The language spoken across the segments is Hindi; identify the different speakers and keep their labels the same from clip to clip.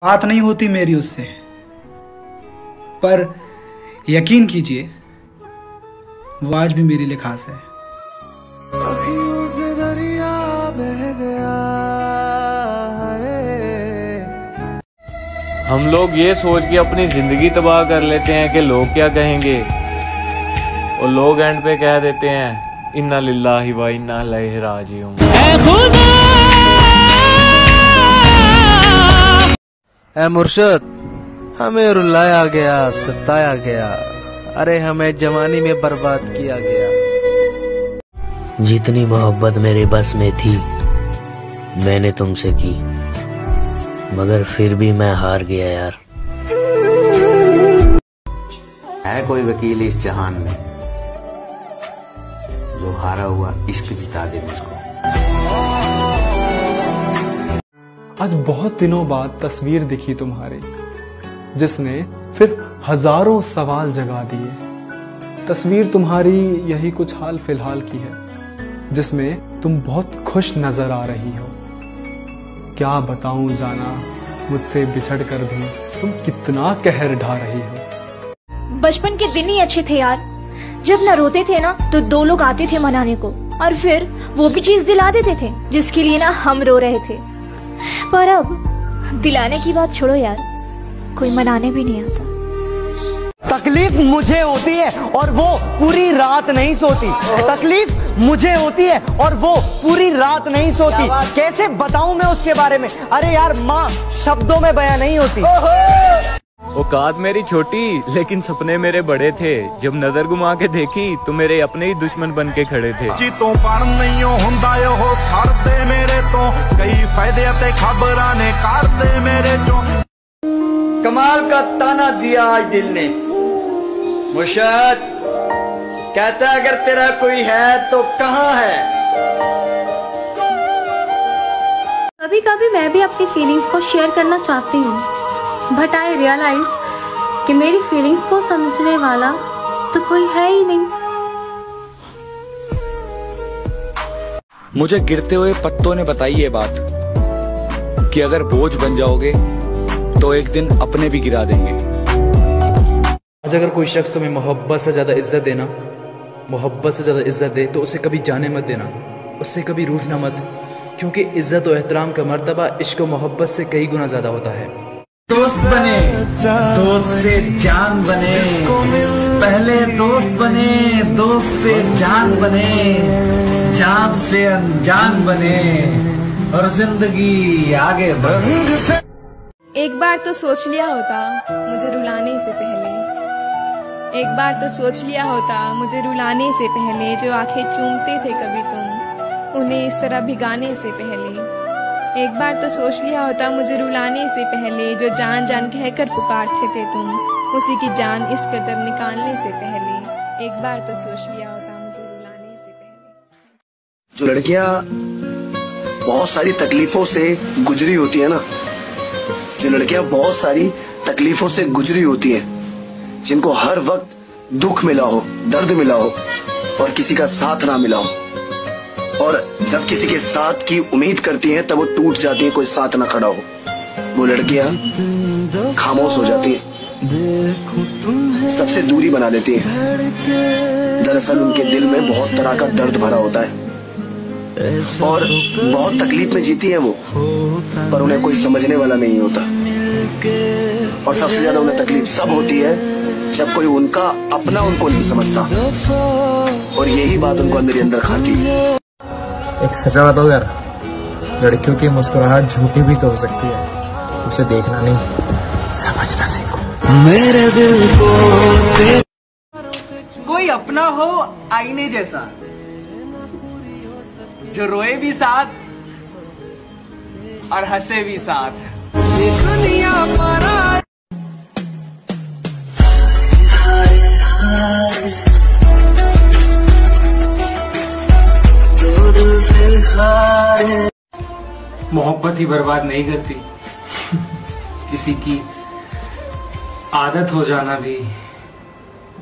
Speaker 1: बात नहीं होती मेरी उससे, पर यकीन कीजिए वो आज भी मेरे लिए खास है।
Speaker 2: अखियों से दरिया बह गया है।
Speaker 3: हम लोग ये सोच के अपनी जिंदगी तबाह कर लेते हैं कि लोग क्या कहेंगे, और लोग एंड पे कह देते हैं इन्ना लिल्लाहि व इन्ना इलैहि राजिऊन।
Speaker 2: ऐ मुर्शद, हमें रुलाया गया, सताया गया, अरे हमें जवानी में बर्बाद किया गया।
Speaker 4: जितनी मोहब्बत मेरे बस में थी मैंने तुमसे की, मगर फिर भी मैं हार गया यार।
Speaker 5: है कोई वकील इस जहान में जो हारा हुआ इश्क जिता दे मुझको।
Speaker 6: आज बहुत दिनों बाद तस्वीर दिखी तुम्हारी, जिसने फिर हजारों सवाल जगा दिए। तस्वीर तुम्हारी यही कुछ हाल फिलहाल की है, जिसमें तुम बहुत खुश नजर आ रही हो। क्या बताऊं जाना, मुझसे बिछड़ कर भी तुम कितना कहर ढा रही हो।
Speaker 7: बचपन के दिन ही अच्छे थे यार, जब न रोते थे ना तो दो लोग आते थे मनाने को, और फिर वो भी चीज दिला देते थे जिसके लिए ना हम रो रहे थे। पर अब दिलाने की बात छोड़ो यार, कोई मनाने भी नहीं आता।
Speaker 8: तकलीफ मुझे होती है और वो पूरी रात नहीं सोती। तकलीफ मुझे होती है और वो पूरी रात नहीं सोती। कैसे बताऊं मैं उसके बारे में, अरे यार माँ शब्दों में बयां नहीं होती।
Speaker 3: औकात मेरी छोटी लेकिन सपने मेरे बड़े थे, जब नजर घुमा के देखी तो मेरे अपने ही दुश्मन बन के खड़े थे।
Speaker 9: जी तो पर नहीं होंदा हो सरदे मेरे तो, कई फायदे ते खबरां ने कर दे मेरे जो।
Speaker 10: कमाल का ताना दिया आज दिल ने, मुर्शद कहता अगर तेरा कोई है तो कहाँ है।
Speaker 11: कभी कभी मैं भी अपनी फीलिंग्स को शेयर करना चाहती हूँ, बट आई रियलाइज कि मेरी फीलिंग्स को समझने वाला तो कोई है ही नहीं।
Speaker 12: मुझे गिरते हुए पत्तों ने बताई ये बात कि अगर बोझ बन जाओगे तो एक दिन अपने भी गिरा देंगे।
Speaker 13: आज अगर कोई शख्स तुम्हें मोहब्बत से ज्यादा इज्जत देना, मोहब्बत से ज्यादा इज्जत दे तो उसे कभी जाने मत देना, उससे कभी रूठना मत, क्योंकि इज्जत और एहतराम का मर्तबा इश्क और मोहब्बत से कई गुना ज्यादा होता है।
Speaker 14: दोस्त बने, दोस्त से जान बने, पहले दोस्त बने, दोस्त से जान बने, जान से अनजान बने, और जिंदगी आगे बढ़े।
Speaker 15: एक बार तो सोच लिया होता मुझे रुलाने से पहले, एक बार तो सोच लिया होता मुझे रुलाने से पहले, जो आंखें चूमते थे कभी तुम उन्हें इस तरह भिगाने से पहले। एक बार तो सोच लिया होता मुझे रुलाने से पहले, जो जान जान कहकर पुकारते थे तुम उसी की जान इस कदर निकालने से पहले। एक बार तो सोच लिया होता मुझे रुलाने से पहले।
Speaker 16: जो लड़कियां बहुत सारी तकलीफों से गुजरी होती है ना, जो लड़कियां बहुत सारी तकलीफों से गुजरी होती हैं, जिनको हर वक्त दुख मिला हो, दर्द मिला हो और किसी का साथ ना मिला हो, और जब किसी के साथ की उम्मीद करती हैं तब वो टूट जाती हैं, कोई साथ ना खड़ा हो, वो लड़कियां खामोश हो जाती हैं, सबसे दूरी बना लेती हैं। दरअसल उनके दिल में बहुत तरह का दर्द भरा होता है और बहुत तकलीफ में जीती हैं वो, पर उन्हें कोई समझने वाला नहीं होता। और सबसे ज्यादा उन्हें तकलीफ तब होती है जब कोई उनका अपना उनको नहीं समझता, और यही बात उनको अंदर ही अंदर खाती है।
Speaker 17: एक सच्चा बताओ यार, लड़कियों की मुस्कुराहट झूठी भी तो हो सकती है, उसे देखना नहीं समझना सीखो।
Speaker 2: मेरे दिल को कोई अपना हो आईने जैसा, जो रोए भी साथ और हंसे भी साथ। दुनिया पर
Speaker 1: मोहब्बत ही बर्बाद नहीं करती, किसी की आदत हो जाना भी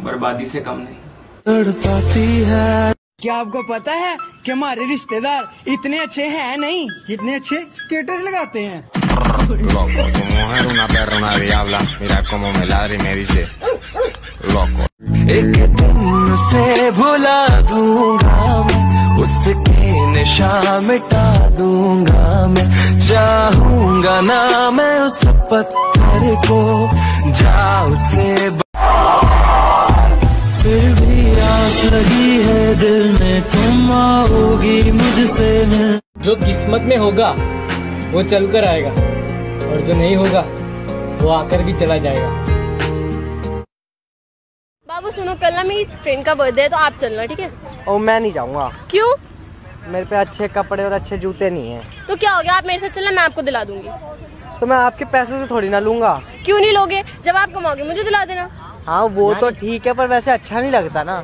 Speaker 1: बर्बादी से कम नहीं।
Speaker 2: तड़पाती है। क्या आपको पता है कि हमारे रिश्तेदार इतने अच्छे हैं नहीं, जितने अच्छे स्टेटस लगाते हैं।
Speaker 18: Loco, tu mujer una perra, una diabla. Mira cómo me ladra y me dice, loco.
Speaker 19: एक दिन से भुला दूंगा मैं, उसके निशा मिटा दूंगा मैं। चाहूंगा ना मैं उस पत्थर को, जा उसे फिर भी आस लगी है दिल में, तुम आओगी मुझसे मिल।
Speaker 20: जो किस्मत में होगा वो चल कर आएगा, और जो नहीं होगा वो आकर भी चला जाएगा।
Speaker 21: बाबू सुनो, कल ना मेरी फ्रेंड का बर्थडे है, तो आप चलना, ठीक है?
Speaker 8: और मैं नहीं जाऊंगा।
Speaker 21: क्यों?
Speaker 8: मेरे पे अच्छे कपड़े और अच्छे जूते नहीं हैं।
Speaker 21: तो क्या हो गया, आप मेरे साथ चलना, मैं आपको दिला दूंगी।
Speaker 8: तो मैं आपके पैसे से थोड़ी ना लूंगा।
Speaker 21: क्यों नहीं लोगे? जब आप कमाओगे मुझे दिला देना।
Speaker 8: हाँ वो तो ठीक है, पर वैसे अच्छा नहीं लगता ना।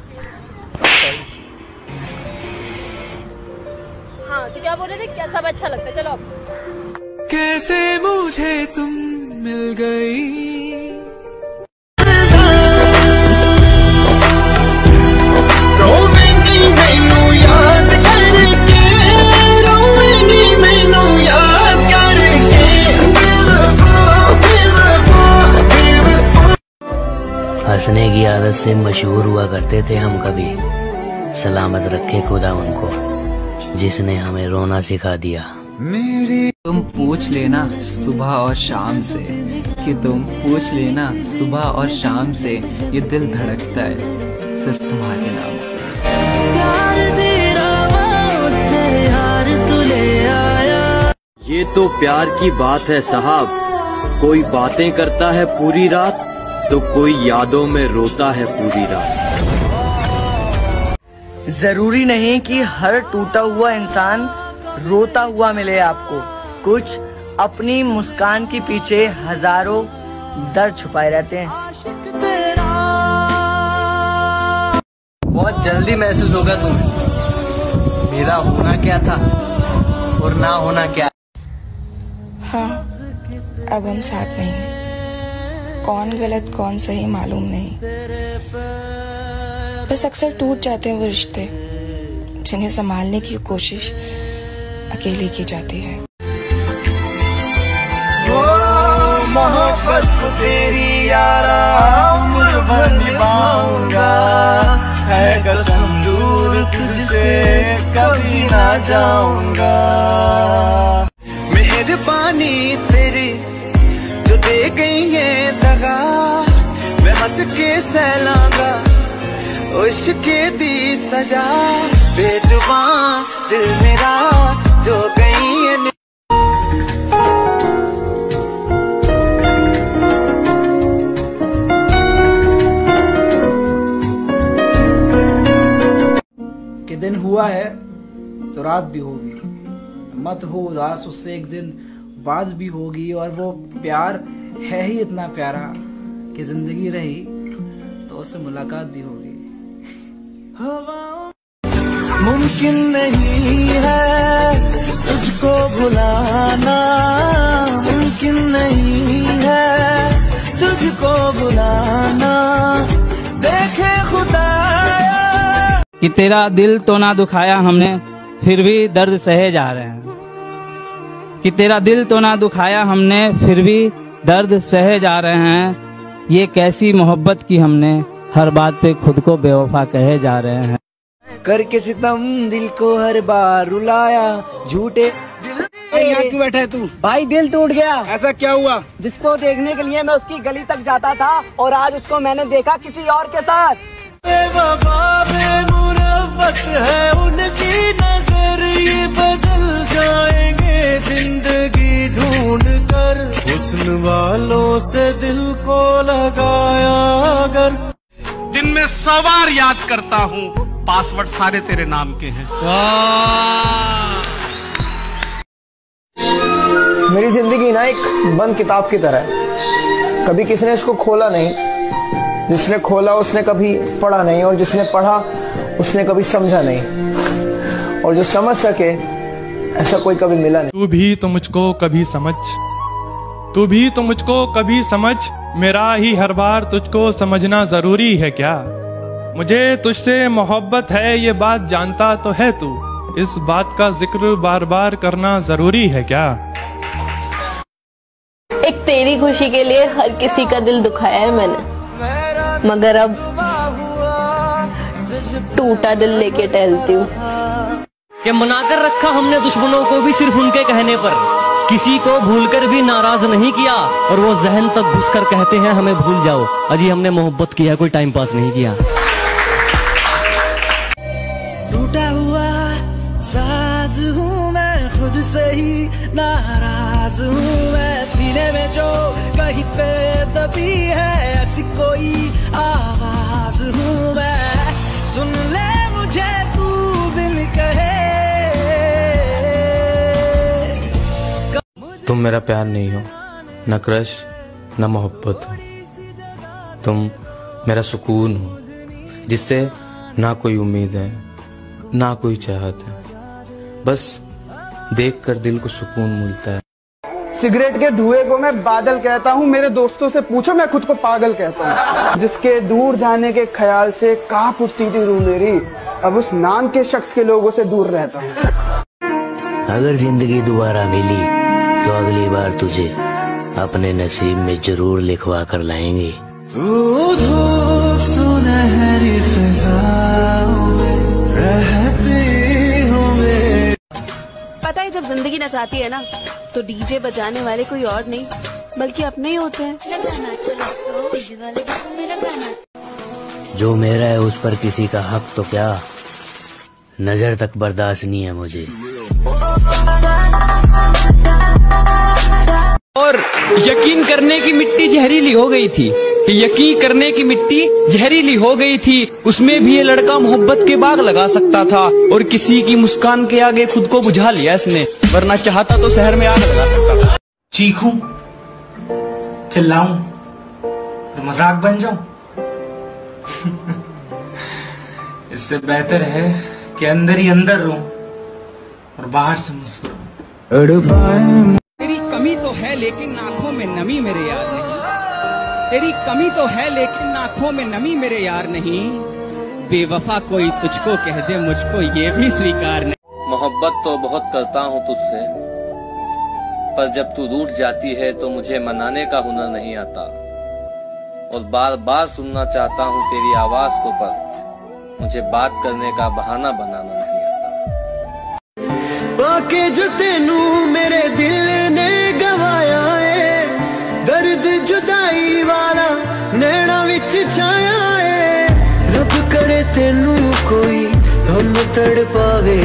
Speaker 21: हाँ तो क्या बोल रहे थे, क्या सब अच्छा लगता है? चलो आप।
Speaker 19: कैसे मुझे तुम मिल गई, रोवेंगी मैनू याद करके, रोवेंगी मैनू याद करके, बेवफा बेवफा बेवफा।
Speaker 4: हंसने की आदत से मशहूर हुआ करते थे हम कभी। सलामत रखे खुदा उनको जिसने हमें रोना सिखा दिया।
Speaker 22: तुम पूछ लेना सुबह और शाम से, कि तुम पूछ लेना सुबह और शाम से, ये दिल धड़कता है सिर्फ तुम्हारे नाम से।
Speaker 19: प्यार तेरा यार तू ले आया।
Speaker 23: ये तो प्यार की बात है साहब, कोई बातें करता है पूरी रात, तो कोई यादों में रोता है पूरी रात।
Speaker 8: जरूरी नहीं कि हर टूटा हुआ इंसान रोता हुआ मिले आपको, कुछ अपनी मुस्कान के पीछे हजारों दर्द छुपाए रहते हैं।
Speaker 22: बहुत जल्दी महसूस होगा तुम्हें मेरा होना क्या था और ना होना क्या।
Speaker 24: हाँ अब हम साथ नहीं, कौन गलत कौन सही मालूम नहीं, बस अक्सर टूट जाते हैं वो रिश्ते जिन्हें संभालने की कोशिश अकेले की जाती है।
Speaker 19: मोहब्बत को तेरी यारा उम्र भर निभाऊंगा, है कसम दूर तुझसे कभी ना जाऊंगा। मेहरबानी तेरी जो दे गई है दगा, मैं हंस के सहलांगा उश्के दी सजा। बेजुबान दिल मेरा जो गई है।
Speaker 20: कि दिन हुआ है तो रात भी होगी, मत हो उदास, उससे एक दिन बाद भी होगी। और वो प्यार है ही इतना प्यारा कि जिंदगी रही तो उससे मुलाकात भी होगी।
Speaker 19: मुमकिन नहीं है तुझको भुलाना, मुमकिन नहीं है तुझको भुलाना, देखे खुदाया।
Speaker 20: कि तेरा दिल तो ना दुखाया हमने फिर भी दर्द सहे जा रहे हैं, कि तेरा दिल तो ना दुखाया हमने फिर भी दर्द सहे जा रहे हैं। ये कैसी मोहब्बत की हमने, हर बात पे खुद को बेवफा कहे जा रहे हैं।
Speaker 8: करके सितम दिल को हर बार रुलाया, झूठे
Speaker 20: यहाँ क्यों बैठा है तू?
Speaker 8: भाई दिल टूट गया।
Speaker 20: ऐसा क्या हुआ?
Speaker 8: जिसको देखने के लिए मैं उसकी गली तक जाता था और आज उसको मैंने देखा किसी और के साथ।
Speaker 19: बेमुरव्वत है उनकी नजर, ये बदल जाएंगे जिंदगी ढूंढ कर। हुस्न वालों से दिल को लगाया अगर।
Speaker 25: दिन में 100 बार याद करता हूँ, पासवर्ड सारे तेरे नाम के हैं।
Speaker 26: मेरी जिंदगी ना एक बंद किताब की तरह है, कभी किसी ने इसको खोला नहीं, जिसने खोला उसने कभी पढ़ा नहीं, और जिसने पढ़ा उसने कभी समझा नहीं, और जो समझ सके ऐसा कोई कभी मिला नहीं।
Speaker 6: तू भी तो मुझको कभी समझ, तू भी तो मुझको कभी समझ, मेरा ही हर बार तुझको समझना जरूरी है क्या। मुझे तुझसे मोहब्बत है ये बात जानता तो है तू, इस बात का जिक्र बार बार करना जरूरी है क्या।
Speaker 21: तेरी खुशी के लिए हर किसी का दिल दुखाया है मैंने, मगर अब टूटा दिल लेके टहलती हूँ।
Speaker 3: ये मनाकर रखा हमने दुश्मनों को भी सिर्फ उनके कहने पर, किसी को भूलकर भी नाराज नहीं किया, और वो जहन तक घुसकर कहते हैं हमें भूल जाओ। अजी हमने मोहब्बत किया, कोई टाइम पास नहीं किया।
Speaker 19: टूटा हुआ साज हूँ मैं, खुद से ही नाराज हूँ मैं, सीने में जो कहीं पे दबी है ऐसी कोई आवाज हूँ मैं, सुन ले मुझे तू बिन कहे।
Speaker 2: तुम मेरा प्यार नहीं हो, न क्रश न मोहब्बत हो, तुम मेरा सुकून हो, जिससे ना कोई उम्मीद है ना कोई चाहत है, बस देखकर दिल को सुकून मिलता है।
Speaker 26: सिगरेट के धुएं को मैं बादल कहता हूँ, मेरे दोस्तों से पूछो मैं खुद को पागल कहता हूँ। जिसके दूर जाने के ख्याल से कांप उठती थी रूह मेरी, अब उस नाम के शख्स के लोगों से दूर रहता हूँ।
Speaker 4: अगर जिंदगी दोबारा मिली तो अगली बार तुझे अपने नसीब में जरूर लिखवा कर लाएंगे।
Speaker 19: तू धूप सुनहरी फिजाओं में रहती हूँ मैं।
Speaker 5: पता है जब जिंदगी नचाती है ना तो डीजे बजाने वाले कोई और नहीं बल्कि अपने ही होते हैं।
Speaker 4: जो मेरा है उस पर किसी का हक तो क्या, नजर तक बर्दाश्त नहीं है मुझे।
Speaker 3: और यकीन करने की मिट्टी जहरीली हो गई थी, यकीन करने की मिट्टी जहरीली हो गई थी, उसमें भी ये लड़का मोहब्बत के बाग लगा सकता था, और किसी की मुस्कान के आगे खुद को बुझा लिया इसने, वरना चाहता तो शहर में आग लगा सकता था।
Speaker 1: चीखूं, चिल्लाऊं और मजाक बन जाऊं? इससे बेहतर है कि अंदर ही अंदर रहूं और बाहर से मुस्कुराऊं।
Speaker 7: तेरी कमी तो है लेकिन आंखों में नमी मेरे यार नहीं, तेरी कमी तो है लेकिन आंखों में नमी मेरे यार नहीं, बेवफा कोई तुझको कह दे मुझको ये भी स्वीकार नहीं।
Speaker 23: मोहब्बत तो बहुत करता हूँ तुझसे, पर जब तू रूठ जाती है तो मुझे मनाने का हुनर नहीं आता, और बार बार सुनना चाहता हूँ तेरी आवाज को, पर मुझे बात करने का बहाना बनाना नहीं आता।
Speaker 19: बाके जो तेनू मेरे दिल ने गवाया है, दर्द जुदाई वाला नैना विच छाया है, रब करे तेनू कोई हम तड़ पावे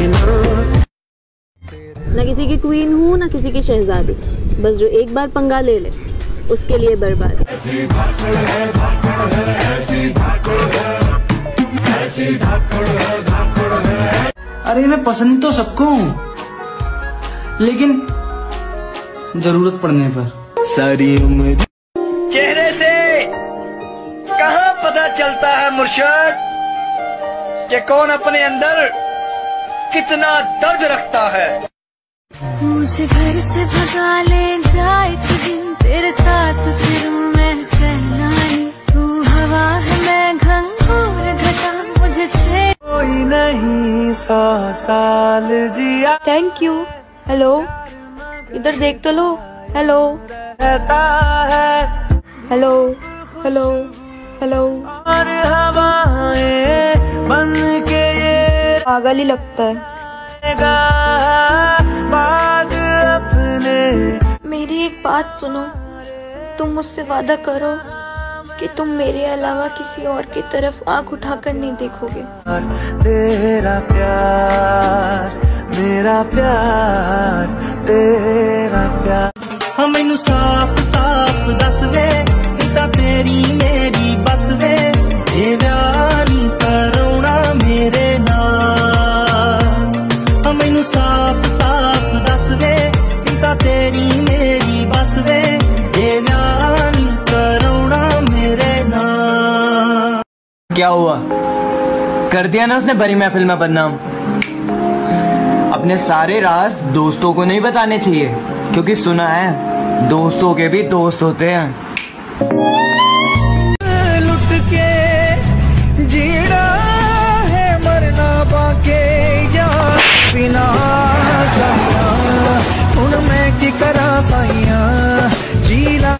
Speaker 21: ना किसी की क्वीन हूँ ना किसी की शहजादी, बस जो एक बार पंगा ले ले उसके लिए बर्बाद।
Speaker 14: अरे मैं पसंद तो सबको हूँ, लेकिन जरूरत पड़ने पर
Speaker 19: सारी उम्र। चेहरे से कहाँ पता चलता है मुर्शद कि कौन अपने अंदर कितना दर्द रखता है।
Speaker 9: मुझे घर से भगा ले जाए तो दिन तेरे साथ फिर मैं सहनाई, तू हवा है मैं घंघोर घटा, मुझे छेड़
Speaker 19: कोई नहीं 100 साल जिया।
Speaker 24: Thank you. हेलो इधर देख तो लो। Hello hello hello hello.
Speaker 19: और हवाएं बन के ये
Speaker 24: पागल ही लगता है।
Speaker 19: बात अपने।
Speaker 24: मेरी एक बात सुनो, तुम मुझसे वादा करो कि तुम मेरे अलावा किसी और की तरफ आंख उठाकर नहीं देखोगे।
Speaker 19: तेरा प्यार मेरा प्यार तेरा प्यार। मैनू साफ साफ दस वे इता तेरी मेरी बस वे, ये व्यानी करोना मेरे नाल। मैनू साफ साफ दस वे इता तेरी मेरी बस वे, ये व्यानी करोना मेरे नाल।
Speaker 3: क्या हुआ, कर दिया ना उसने बड़ी महफिल में बदनाम। अपने सारे राज दोस्तों को नहीं बताने चाहिए, क्योंकि सुना है दोस्तों के भी दोस्त होते हैं।
Speaker 19: लुट के जीना है मरना बाके यार बिना साइया, हुन मैं की करा साइया जीला।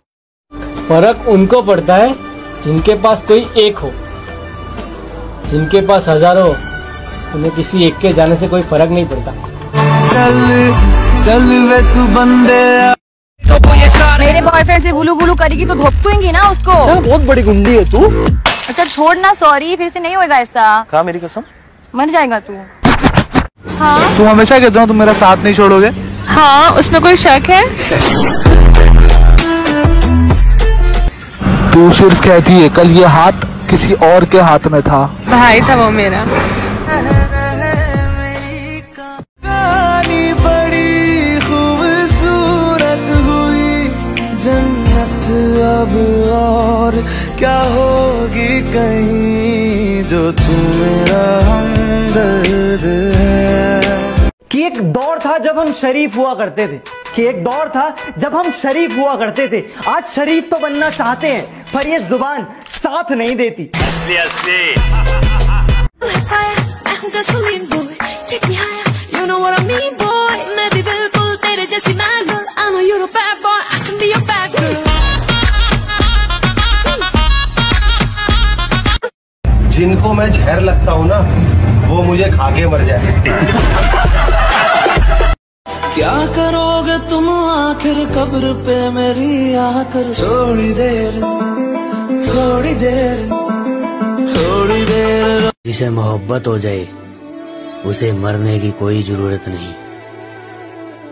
Speaker 10: फर्क उनको पड़ता है जिनके पास कोई एक हो। जिनके पास हजारों हो उन्हें किसी एक के जाने से कोई फर्क नहीं पड़ता।
Speaker 19: चल चल वे तू बंदे।
Speaker 11: मेरे बॉयफ्रेंड से गुलू गुलू करेगी तो धोपतूंगी ना उसको।
Speaker 8: अच्छा, बहुत बड़ी गुंडी है तू।
Speaker 11: अच्छा छोड़ ना, सॉरी, फिर से नहीं होएगा ऐसा।
Speaker 8: खा मेरी कसम।
Speaker 11: मर जाएगा तू। हाँ
Speaker 17: तू हमेशा कहता हूँ तुम मेरा साथ नहीं छोड़ोगे।
Speaker 11: हाँ, उसमें कोई शक है?
Speaker 17: तू सिर्फ कहती है, कल ये हाथ किसी और के हाथ में था।
Speaker 11: भाई था वो मेरा।
Speaker 19: कहानी बड़ी खूबसूरत हुई जन्नत अब, और क्या होगी कहीं जो तू मेरा हमदर्द है।
Speaker 8: कि एक दौर था जब हम शरीफ हुआ करते थे, कि एक दौर था जब हम शरीफ हुआ करते थे। आज शरीफ तो बनना चाहते हैं पर ये जुबान साथ नहीं देती।
Speaker 12: जिनको मैं जहर लगता हूँ ना वो मुझे खा के मर जाए।
Speaker 19: क्या करोगे तुम आखिर कब्र पे मेरी आकर। थोड़ी देर थोड़ी देर थोड़ी देर।
Speaker 4: जिसे मोहब्बत हो जाए उसे मरने की कोई जरूरत नहीं,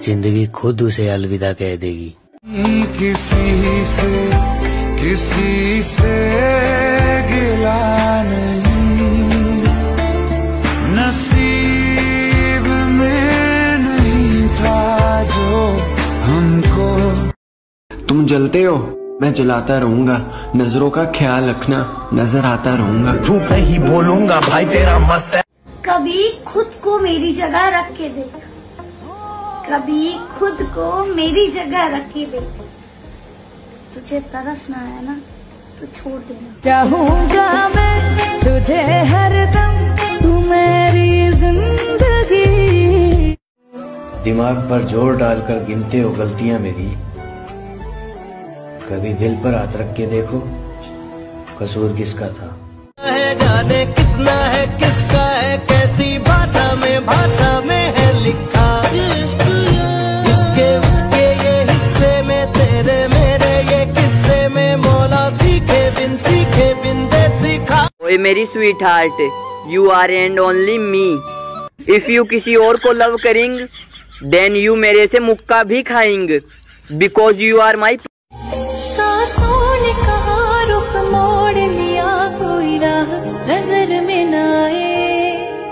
Speaker 4: जिंदगी खुद उसे अलविदा कह देगी।
Speaker 19: किसी से गिला नहीं, नसीब में नहीं था जो हमको।
Speaker 22: तुम जलते हो, मैं जलाता रहूंगा। नजरों का ख्याल रखना, नजर आता रहूंगा।
Speaker 12: झूठ नहीं बोलूंगा भाई तेरा मस्त है।
Speaker 24: कभी खुद को मेरी जगह रख के देख, कभी खुद को मेरी जगह रख के देख। तुझे तरस ना आया ना तो छोड़ देना।
Speaker 9: चाहूंगा मैं तुझे हरदम, तू मेरी जिंदगी।
Speaker 4: दिमाग पर जोर डालकर गिनते हो गलतियां मेरी, कभी दिल पर हाथ रख के देखो कसूर किसका था।
Speaker 19: जाने कितना है किसका है, कैसी भाषा में है लिखा। इसके उसके ये हिस्से में, तेरे मेरे ये किस्से में, मौला सीखे बिन दे सीखा।
Speaker 8: ओए मेरी sweetheart, you are and only me. If you किसी और को लव करेंगे देन यू मेरे से मुक्का भी खाएंगे, बिकॉज यू आर माई।
Speaker 9: सांसों ने कहा रुख मोड़ लिया, कोई राह नजर में न आए।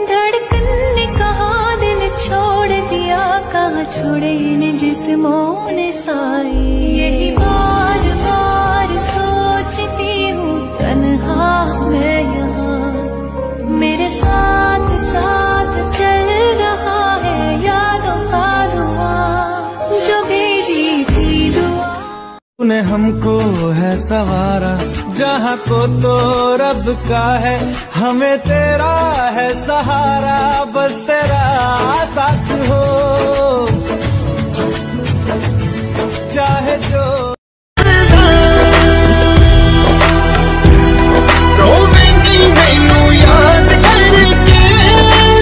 Speaker 9: धड़कन ने कहा दिल छोड़ दिया, कहाँ छोड़े इन जिस्मों ने साए। यही बार बार सोचती हूँ तन्हा मैं यहाँ, मेरे साथ साथ चल रहा है यादों का धुआं, जो भेजी थी दुआ।
Speaker 19: तूने हमको है सवारा, जहाँ को तो रब का है, हमें तेरा है सहारा। बस तेरा साथ हो चाहे जो। रोवेंगी मैनू याद करके,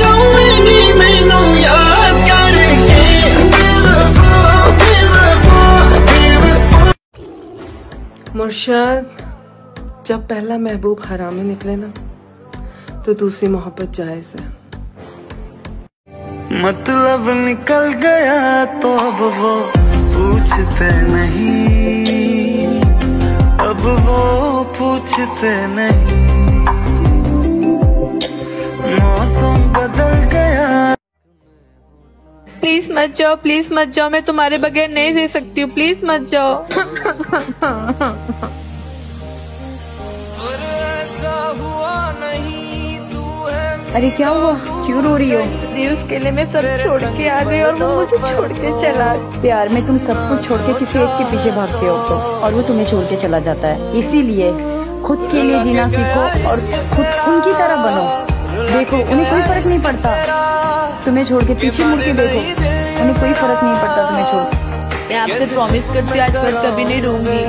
Speaker 19: रोवेंगी मैनू याद करके।
Speaker 13: मुर्शद, जब पहला महबूब हरामी निकले ना तो दूसरी मोहब्बत जायज है।
Speaker 19: मतलब निकल गया तो अब वो पूछते नहीं, अब वो पूछते नहीं। मौसम बदल गया।
Speaker 24: प्लीज मत जाओ, प्लीज मत जाओ, मैं तुम्हारे बगैर नहीं रह सकती हूँ, प्लीज मत जाओ। अरे क्या हुआ, क्यों रो रही हो? उसके लिए मैं सब छोड़ के आ गई और वो मुझे छोड़ के चला।
Speaker 15: प्यार में तुम सब कुछ छोड़ के किसी एक के पीछे भागते हो तो, और वो तुम्हें छोड़ के चला जाता है। इसीलिए खुद के लिए जीना सीखो और खुद उनकी तरह बनो। देखो उन्हें कोई फर्क नहीं पड़ता, तुम्हें छोड़ के पीछे मुड़ के देखो, उन्हें कोई फर्क नहीं पड़ता तुम्हें छोड़।
Speaker 24: मैं आपसे प्रॉमिस करती हूँ आज पर कभी नहीं रोऊंगी।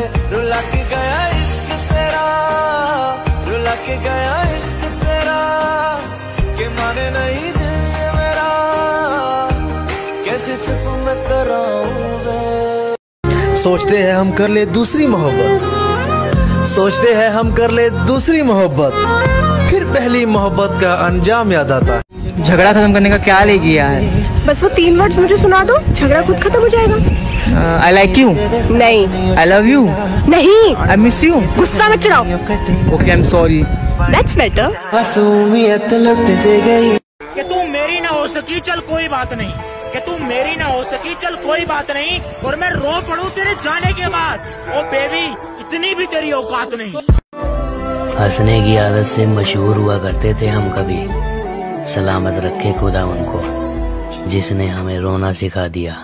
Speaker 19: सोचते हैं हम कर ले दूसरी मोहब्बत, सोचते हैं हम कर ले दूसरी मोहब्बत, फिर पहली मोहब्बत का अंजाम याद आता।
Speaker 10: झगड़ा खत्म करने का क्या ले गया है?
Speaker 11: बस वो 3 वर्ड्स मुझे सुना दो, झगड़ा खुद खत्म हो जाएगा।
Speaker 10: आई लाइक यू
Speaker 11: नहीं।
Speaker 10: आई लव यू
Speaker 11: नहीं।
Speaker 10: I miss you.
Speaker 11: गुस्सा मत चढ़ाओ।
Speaker 10: Okay I am sorry.
Speaker 11: That's better.
Speaker 19: मासूमियत लुट से गई
Speaker 2: कि तू मेरी ना हो सकी चल कोई बात नहीं, कि तू मेरी ना हो सकी चल कोई बात नहीं, और मैं रो पड़ूं तेरे जाने के बाद। ओ बेबी इतनी भी तेरी औकात नहीं।
Speaker 4: हंसने की आदत से मशहूर हुआ करते थे हम कभी। सलामत रखे खुदा उनको जिसने हमें रोना सिखा दिया।